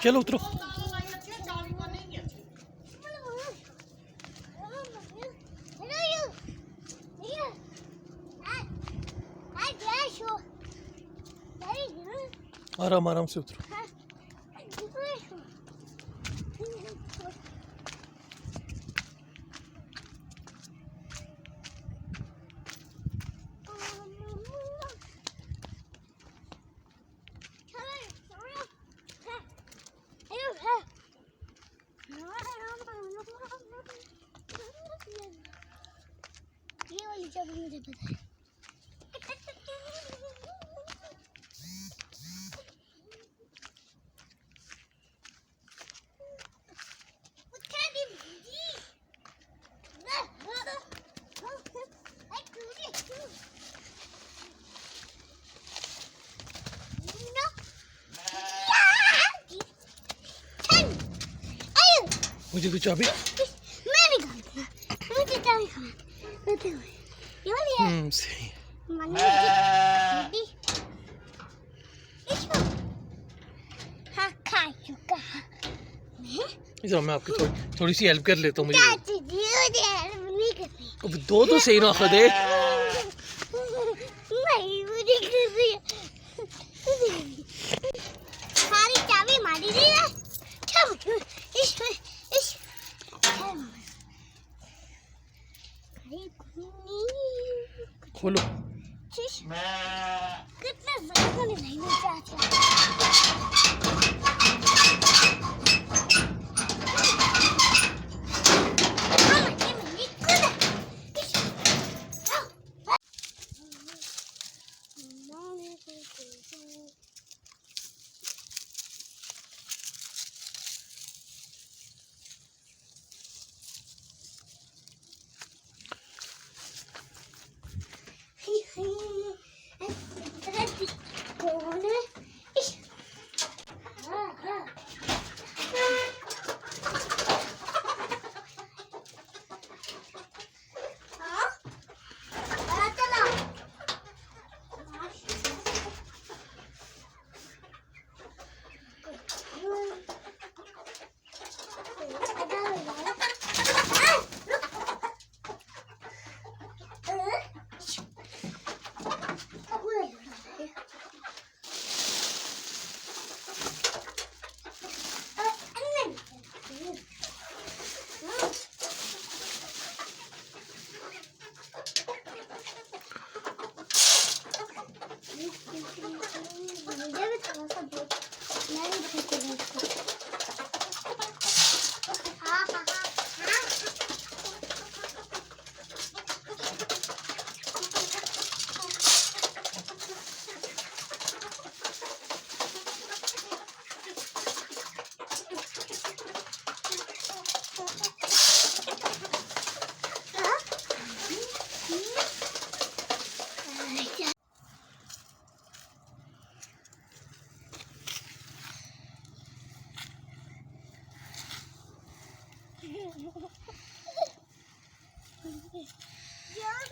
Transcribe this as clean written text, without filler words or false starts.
चलो उतरो। आराम आराम से उतरो। ये वाली जगह मुझे पता है। मुझे भी चाबी। मैं भी खाऊंगा, मुझे चाबी खाना। ये वाली है। सही। हाँ खा चुका। इधर मैं आपकी थोड़ी सी हेल्प कर लेता हूँ। मुझे अब दो तो सही ना दे। नहीं मुझे कर रही है। सारी चाबी मारी दी है। इसमें खोलो। कितना ज़्यादा नहीं चाहता। यार